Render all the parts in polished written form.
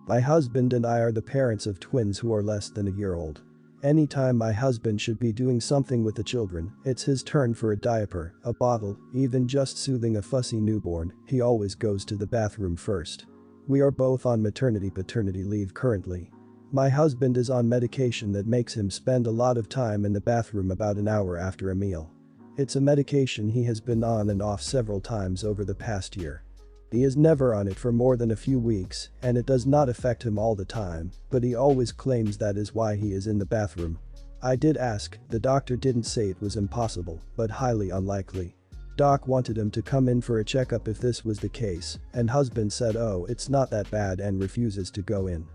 My husband and I are the parents of twins who are less than a year old. Anytime my husband should be doing something with the children, it's his turn for a diaper, a bottle, even just soothing a fussy newborn, he always goes to the bathroom first. We are both on paternity leave currently. My husband is on medication that makes him spend a lot of time in the bathroom about an hour after a meal. It's a medication he has been on and off several times over the past year. He is never on it for more than a few weeks, and it does not affect him all the time, but he always claims that is why he is in the bathroom. I did ask, the doctor didn't say it was impossible, but highly unlikely. Doc wanted him to come in for a checkup if this was the case, and husband said oh it's not that bad and refuses to go in.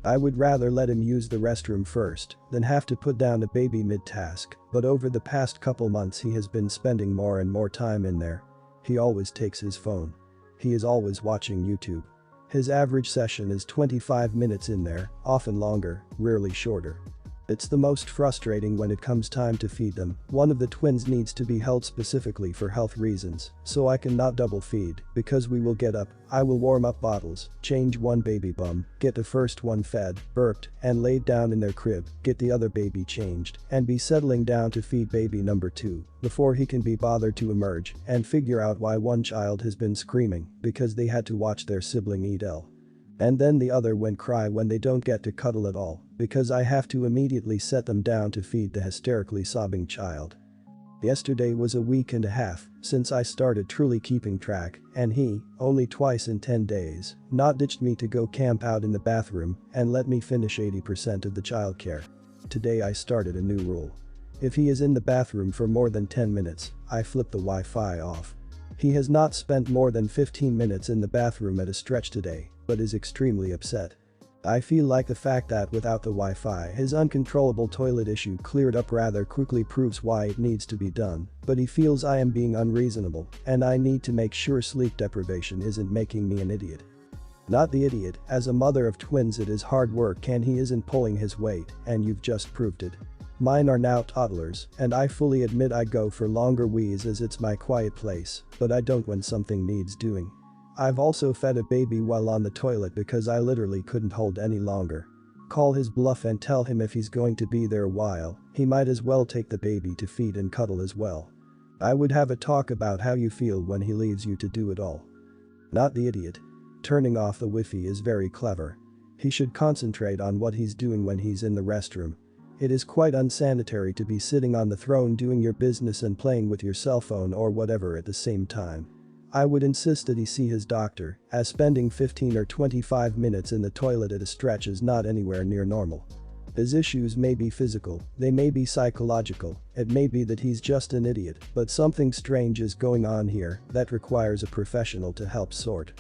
I would rather let him use the restroom first than have to put down a baby mid-task, but over the past couple months he has been spending more and more time in there. He always takes his phone. He is always watching YouTube. His average session is 25 minutes in there, often longer, rarely shorter. It's the most frustrating when it comes time to feed them. One of the twins needs to be held specifically for health reasons, so I cannot double feed, because we will get up, I will warm up bottles, change one baby bum, get the first one fed, burped, and laid down in their crib, get the other baby changed, and be settling down to feed baby number 2, before he can be bothered to emerge and figure out why one child has been screaming because they had to watch their sibling eat L. And then the other one cry when they don't get to cuddle at all, because I have to immediately set them down to feed the hysterically sobbing child. Yesterday was a week and a half since I started truly keeping track, and he, only twice in 10 days, not ditched me to go camp out in the bathroom and let me finish 80% of the childcare. Today I started a new rule. If he is in the bathroom for more than 10 minutes, I flip the Wi-Fi off. He has not spent more than 15 minutes in the bathroom at a stretch today, but is extremely upset. I feel like the fact that without the Wi-Fi his uncontrollable toilet issue cleared up rather quickly proves why it needs to be done, but he feels I am being unreasonable and I need to make sure sleep deprivation isn't making me an idiot. Not the idiot, as a mother of twins it is hard work and he isn't pulling his weight, and you've just proved it. Mine are now toddlers, and I fully admit I go for longer wheeze as it's my quiet place, but I don't when something needs doing. I've also fed a baby while on the toilet because I literally couldn't hold any longer. Call his bluff and tell him if he's going to be there a while, he might as well take the baby to feed and cuddle as well. I would have a talk about how you feel when he leaves you to do it all. Not the idiot. Turning off the Wi-Fi is very clever. He should concentrate on what he's doing when he's in the restroom. It is quite unsanitary to be sitting on the throne doing your business and playing with your cell phone or whatever at the same time. I would insist that he see his doctor, as spending 15 or 25 minutes in the toilet at a stretch is not anywhere near normal. His issues may be physical, they may be psychological, it may be that he's just an idiot, but something strange is going on here that requires a professional to help sort.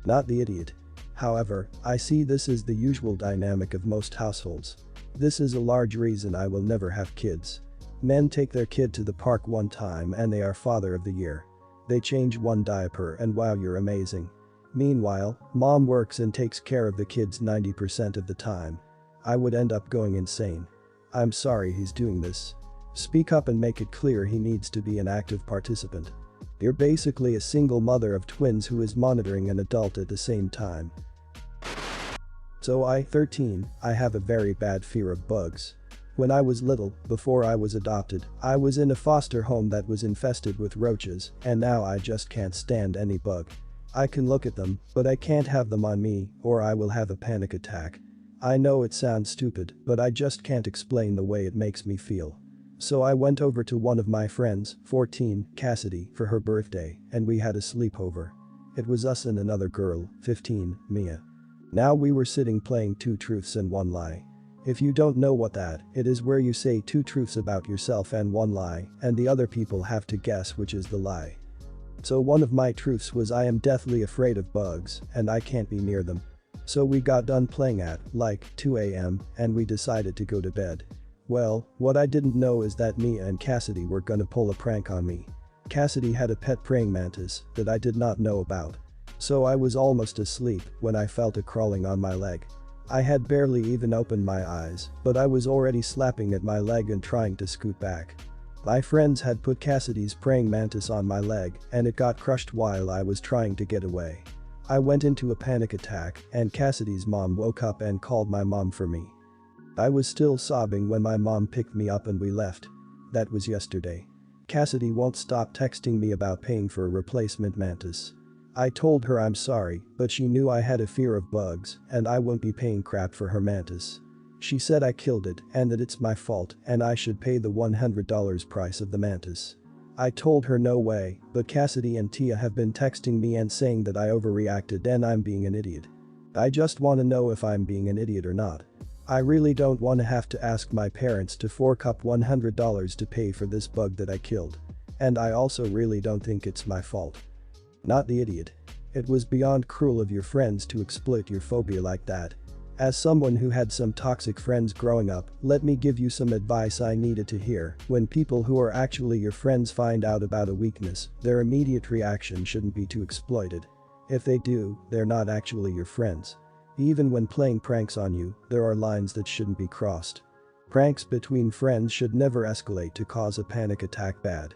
Not the idiot. However, I see this as the usual dynamic of most households. This is a large reason I will never have kids. Men take their kid to the park one time and they are father of the year. They change one diaper and wow you're amazing. Meanwhile, mom works and takes care of the kids 90% of the time. I would end up going insane. I'm sorry he's doing this. Speak up and make it clear he needs to be an active participant. You're basically a single mother of twins who is monitoring an adult at the same time. So 13, I have a very bad fear of bugs. When I was little, before I was adopted, I was in a foster home that was infested with roaches, and now I just can't stand any bug. I can look at them, but I can't have them on me, or I will have a panic attack. I know it sounds stupid, but I just can't explain the way it makes me feel. So I went over to one of my friends, 14, Cassidy, for her birthday, and we had a sleepover. It was us and another girl, 15, Mia. Now we were sitting playing 2 truths and 1 lie. If you don't know what that, it is where you say 2 truths about yourself and 1 lie, and the other people have to guess which is the lie. So one of my truths was I am deathly afraid of bugs, and I can't be near them. So we got done playing at, like, 2 AM, and we decided to go to bed. Well, what I didn't know is that Mia and Cassidy were gonna pull a prank on me. Cassidy had a pet praying mantis that I did not know about. So I was almost asleep when I felt it crawling on my leg. I had barely even opened my eyes, but I was already slapping at my leg and trying to scoot back. My friends had put Cassidy's praying mantis on my leg and it got crushed while I was trying to get away. I went into a panic attack and Cassidy's mom woke up and called my mom for me. I was still sobbing when my mom picked me up and we left. That was yesterday. Cassidy won't stop texting me about paying for a replacement mantis. I told her I'm sorry, but she knew I had a fear of bugs and I won't be paying crap for her mantis. She said I killed it and that it's my fault and I should pay the $100 price of the mantis. I told her no way, but Cassidy and Tia have been texting me and saying that I overreacted and I'm being an idiot. I just want to know if I'm being an idiot or not. I really don't want to have to ask my parents to fork up $100 to pay for this bug that I killed. And I also really don't think it's my fault. Not the idiot. It was beyond cruel of your friends to exploit your phobia like that. As someone who had some toxic friends growing up, let me give you some advice I needed to hear. When people who are actually your friends find out about a weakness, their immediate reaction shouldn't be to exploit it. If they do, they're not actually your friends. Even when playing pranks on you, there are lines that shouldn't be crossed. Pranks between friends should never escalate to cause a panic attack bad.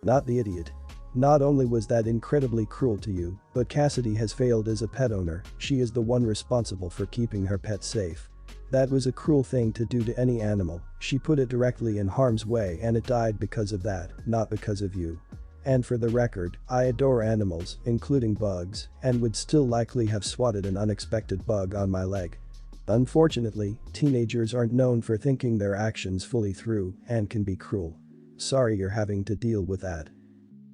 Not the idiot. Not only was that incredibly cruel to you, but Cassidy has failed as a pet owner. She is the one responsible for keeping her pet safe. That was a cruel thing to do to any animal. She put it directly in harm's way and it died because of that, not because of you. And for the record, I adore animals, including bugs, and would still likely have swatted an unexpected bug on my leg. Unfortunately, teenagers aren't known for thinking their actions fully through and can be cruel. Sorry you're having to deal with that.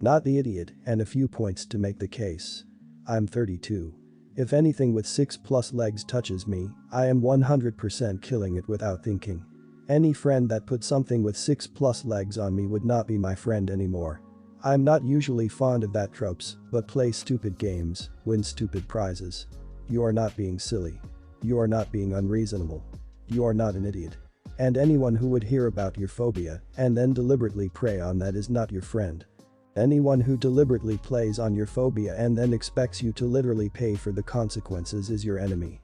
Not the idiot, and a few points to make the case. I'm 32. If anything with 6+ legs touches me, I am 100% killing it without thinking. Any friend that put something with 6+ legs on me would not be my friend anymore. I'm not usually fond of that tropes, but play stupid games, win stupid prizes. You are not being silly. You are not being unreasonable. You are not an idiot. And anyone who would hear about your phobia and then deliberately prey on that is not your friend. Anyone who deliberately plays on your phobia and then expects you to literally pay for the consequences is your enemy.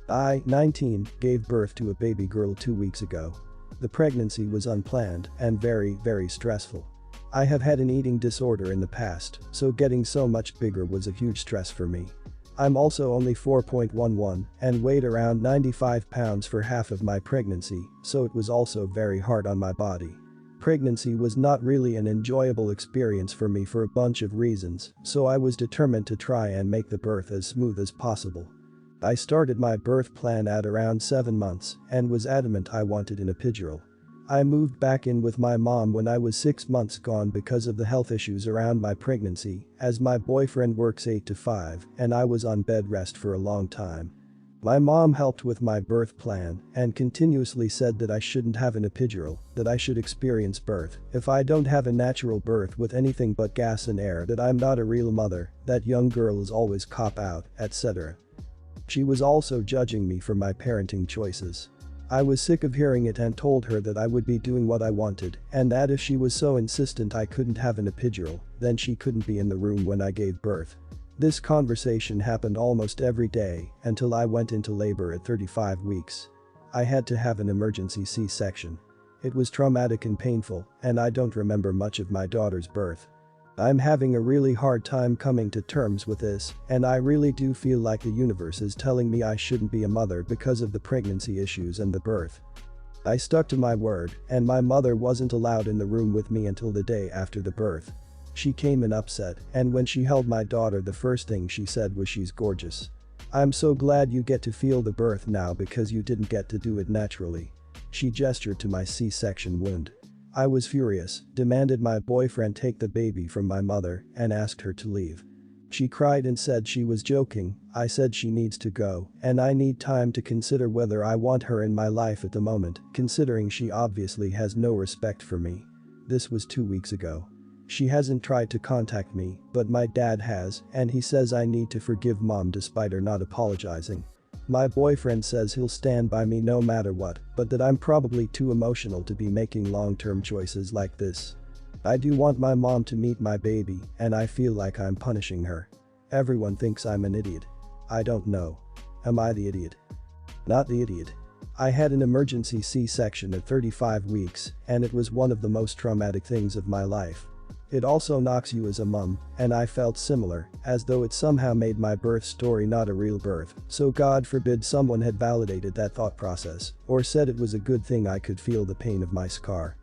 I, 19, gave birth to a baby girl 2 weeks ago. The pregnancy was unplanned and very, very stressful. I have had an eating disorder in the past, so getting so much bigger was a huge stress for me. I'm also only 4.11 and weighed around 95 pounds for half of my pregnancy, so it was also very hard on my body. Pregnancy was not really an enjoyable experience for me for a bunch of reasons, so I was determined to try and make the birth as smooth as possible. I started my birth plan at around 7 months and was adamant I wanted an epidural. I moved back in with my mom when I was 6 months gone because of the health issues around my pregnancy, as my boyfriend works 8 to 5 and I was on bed rest for a long time. My mom helped with my birth plan and continuously said that I shouldn't have an epidural, that I should experience birth. If I don't have a natural birth with anything but gas and air, that I'm not a real mother, that young girls always cop out, etc. She was also judging me for my parenting choices. I was sick of hearing it and told her that I would be doing what I wanted and that if she was so insistent I couldn't have an epidural, then she couldn't be in the room when I gave birth. This conversation happened almost every day until I went into labor at 35 weeks. I had to have an emergency C-section. It was traumatic and painful, and I don't remember much of my daughter's birth. I'm having a really hard time coming to terms with this, and I really do feel like the universe is telling me I shouldn't be a mother because of the pregnancy issues and the birth. I stuck to my word, and my mother wasn't allowed in the room with me until the day after the birth. She came in upset, and when she held my daughter the first thing she said was she's gorgeous. I'm so glad you get to feel the birth now because you didn't get to do it naturally. She gestured to my C-section wound. I was furious, demanded my boyfriend take the baby from my mother, and asked her to leave. She cried and said she was joking. I said she needs to go, and I need time to consider whether I want her in my life at the moment, considering she obviously has no respect for me. This was 2 weeks ago. She hasn't tried to contact me, but my dad has, and he says I need to forgive mom despite her not apologizing. My boyfriend says he'll stand by me no matter what, but that I'm probably too emotional to be making long-term choices like this. I do want my mom to meet my baby, and I feel like I'm punishing her. Everyone thinks I'm an idiot. I don't know. Am I the idiot? Not the idiot. I had an emergency C-section at 35 weeks, and it was one of the most traumatic things of my life. It also knocks you as a mum, and I felt similar, as though it somehow made my birth story not a real birth, so God forbid someone had validated that thought process, or said it was a good thing I could feel the pain of my scar.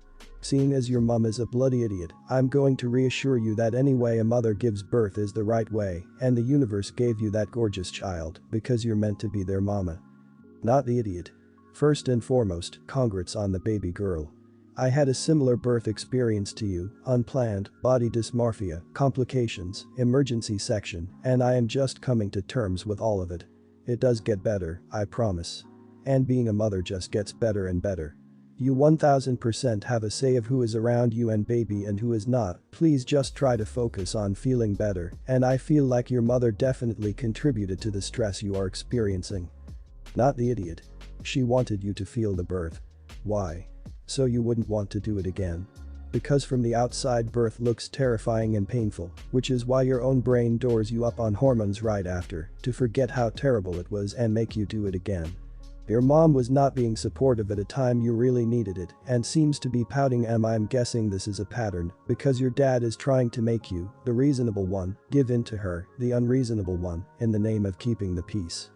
Seeing as your mum is a bloody idiot, I'm going to reassure you that any way a mother gives birth is the right way, and the universe gave you that gorgeous child because you're meant to be their mama. Not the idiot. First and foremost, congrats on the baby girl. I had a similar birth experience to you, unplanned, body dysmorphia, complications, emergency section, and I am just coming to terms with all of it. It does get better, I promise. And being a mother just gets better and better. You 1000% have a say of who is around you and baby and who is not. Please just try to focus on feeling better, and I feel like your mother definitely contributed to the stress you are experiencing. Not the idiot. She wanted you to feel the birth. Why? So you wouldn't want to do it again. Because from the outside birth looks terrifying and painful, which is why your own brain doors you up on hormones right after, to forget how terrible it was and make you do it again. Your mom was not being supportive at a time you really needed it and seems to be pouting. I'm guessing this is a pattern, because your dad is trying to make you, the reasonable one, give in to her, the unreasonable one, in the name of keeping the peace.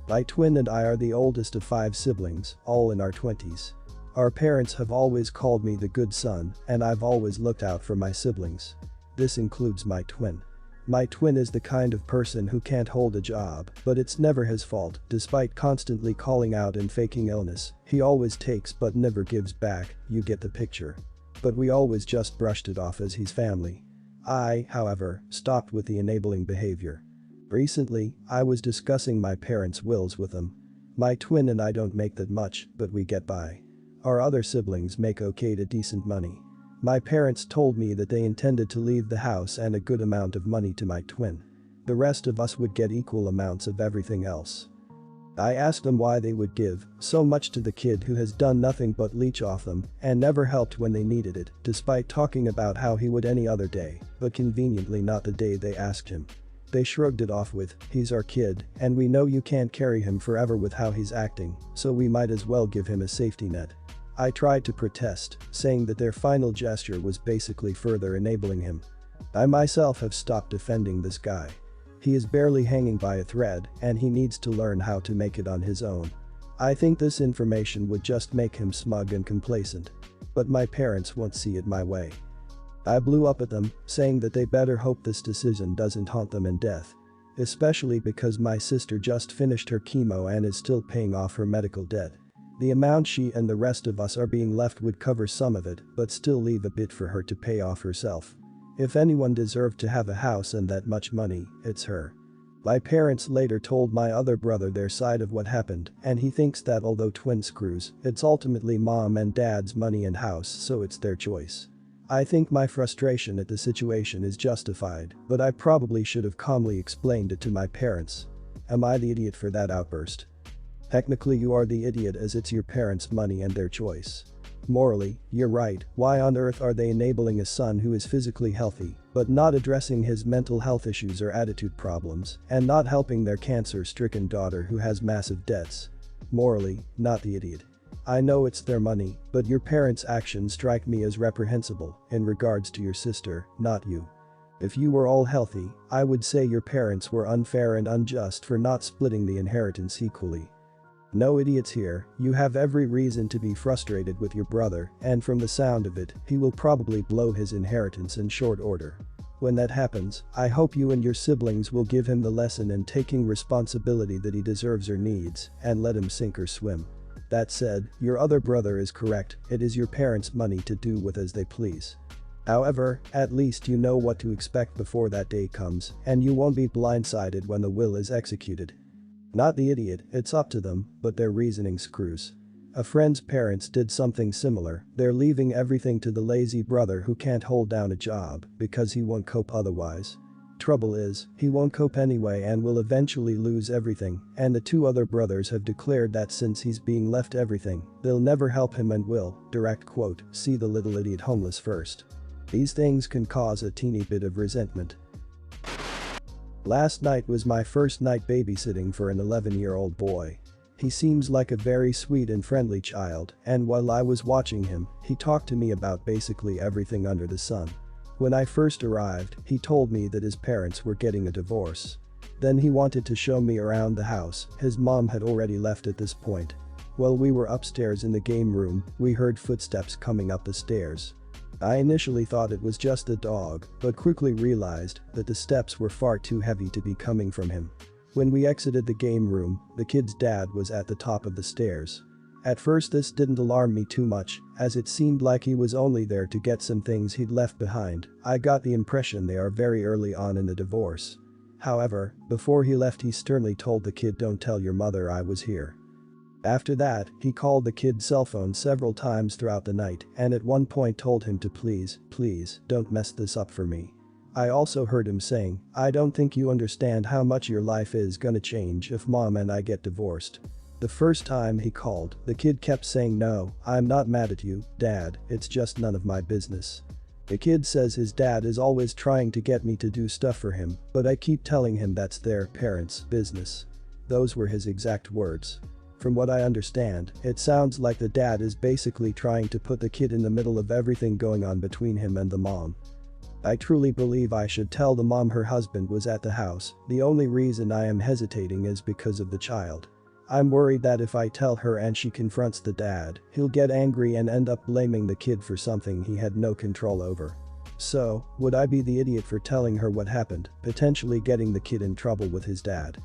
My twin and I are the oldest of 5 siblings, all in our 20s. Our parents have always called me the good son, and I've always looked out for my siblings. This includes my twin. My twin is the kind of person who can't hold a job, but it's never his fault. Despite constantly calling out and faking illness, he always takes but never gives back, you get the picture. But we always just brushed it off as he's family. I, however, stopped with the enabling behavior. Recently, I was discussing my parents' wills with them. My twin and I don't make that much, but we get by. Our other siblings make okay to decent money. My parents told me that they intended to leave the house and a good amount of money to my twin. The rest of us would get equal amounts of everything else. I asked them why they would give so much to the kid who has done nothing but leech off them and never helped when they needed it, despite talking about how he would any other day, but conveniently not the day they asked him. They shrugged it off with, "He's our kid, and we know you can't carry him forever with how he's acting, so we might as well give him a safety net." I tried to protest, saying that their final gesture was basically further enabling him. I myself have stopped defending this guy. He is barely hanging by a thread, and he needs to learn how to make it on his own. I think this information would just make him smug and complacent. But my parents won't see it my way. I blew up at them, saying that they better hope this decision doesn't haunt them in death. Especially because my sister just finished her chemo and is still paying off her medical debt. The amount she and the rest of us are being left would cover some of it, but still leave a bit for her to pay off herself. If anyone deserved to have a house and that much money, it's her. My parents later told my other brother their side of what happened, and he thinks that although twin screws, it's ultimately mom and dad's money and house, so it's their choice. I think my frustration at the situation is justified, but I probably should have calmly explained it to my parents. Am I the idiot for that outburst? Technically you are the idiot, as it's your parents' money and their choice. Morally, you're right. Why on earth are they enabling a son who is physically healthy, but not addressing his mental health issues or attitude problems, and not helping their cancer-stricken daughter who has massive debts? Morally, not the idiot. I know it's their money, but your parents' actions strike me as reprehensible in regards to your sister, not you. If you were all healthy, I would say your parents were unfair and unjust for not splitting the inheritance equally. No idiots here, you have every reason to be frustrated with your brother, and from the sound of it, he will probably blow his inheritance in short order. When that happens, I hope you and your siblings will give him the lesson in taking responsibility that he deserves or needs, and let him sink or swim. That said, your other brother is correct, it is your parents' money to do with as they please. However, at least you know what to expect before that day comes, and you won't be blindsided when the will is executed. Not the idiot, it's up to them, but their reasoning screws. A friend's parents did something similar, they're leaving everything to the lazy brother who can't hold down a job because he won't cope otherwise. Trouble is, he won't cope anyway and will eventually lose everything, and the 2 other brothers have declared that since he's being left everything, they'll never help him and will, direct quote, see the little idiot homeless first. These things can cause a teeny bit of resentment. Last night was my first night babysitting for an 11-year-old boy. He seems like a very sweet and friendly child, and while I was watching him, he talked to me about basically everything under the sun. When I first arrived, he told me that his parents were getting a divorce. Then he wanted to show me around the house. His mom had already left at this point. While we were upstairs in the game room, we heard footsteps coming up the stairs. I initially thought it was just a dog, but quickly realized that the steps were far too heavy to be coming from him. When we exited the game room, the kid's dad was at the top of the stairs. At first this didn't alarm me too much, as it seemed like he was only there to get some things he'd left behind. I got the impression they are very early on in the divorce. However, before he left he sternly told the kid, "Don't tell your mother I was here." After that, he called the kid's cell phone several times throughout the night and at one point told him to please don't mess this up for me. I also heard him saying, "I don't think you understand how much your life is gonna change if mom and I get divorced." The first time he called, the kid kept saying, "No, I'm not mad at you, Dad, it's just none of my business." The kid says his dad is always trying to get me to do stuff for him, but I keep telling him that's their parents' business. Those were his exact words. From what I understand, it sounds like the dad is basically trying to put the kid in the middle of everything going on between him and the mom. I truly believe I should tell the mom her husband was at the house. The only reason I am hesitating is because of the child. I'm worried that if I tell her and she confronts the dad, he'll get angry and end up blaming the kid for something he had no control over. So, would I be the idiot for telling her what happened, potentially getting the kid in trouble with his dad?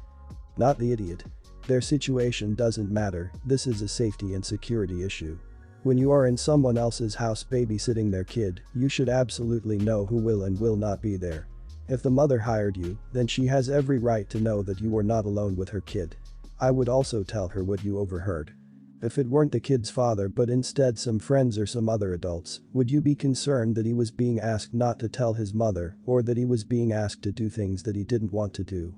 Not the idiot. Their situation doesn't matter, this is a safety and security issue. When you are in someone else's house babysitting their kid, you should absolutely know who will and will not be there. If the mother hired you, then she has every right to know that you were not alone with her kid. I would also tell her what you overheard. If it weren't the kid's father but instead some friends or some other adults, would you be concerned that he was being asked not to tell his mother or that he was being asked to do things that he didn't want to do?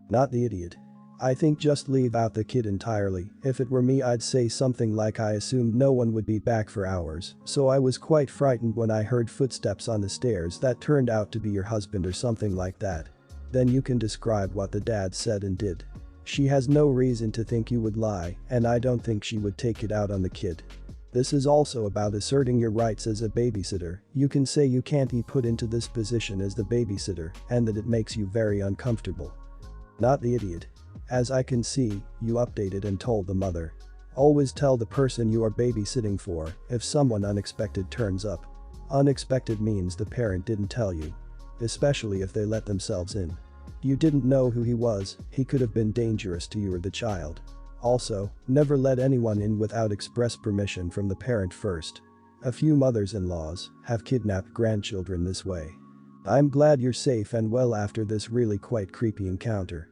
Not the idiot. I think just leave out the kid entirely. If it were me I'd say something like, "I assumed no one would be back for hours, so I was quite frightened when I heard footsteps on the stairs that turned out to be your husband," or something like that. Then you can describe what the dad said and did. She has no reason to think you would lie, and I don't think she would take it out on the kid. This is also about asserting your rights as a babysitter. You can say you can't be put into this position as the babysitter and that it makes you very uncomfortable. Not the idiot. As I can see, you updated and told the mother. Always tell the person you are babysitting for if someone unexpected turns up. Unexpected means the parent didn't tell you. Especially if they let themselves in. You didn't know who he was, he could have been dangerous to you or the child. Also, never let anyone in without express permission from the parent first. A few mothers-in-laws have kidnapped grandchildren this way. I'm glad you're safe and well after this really quite creepy encounter.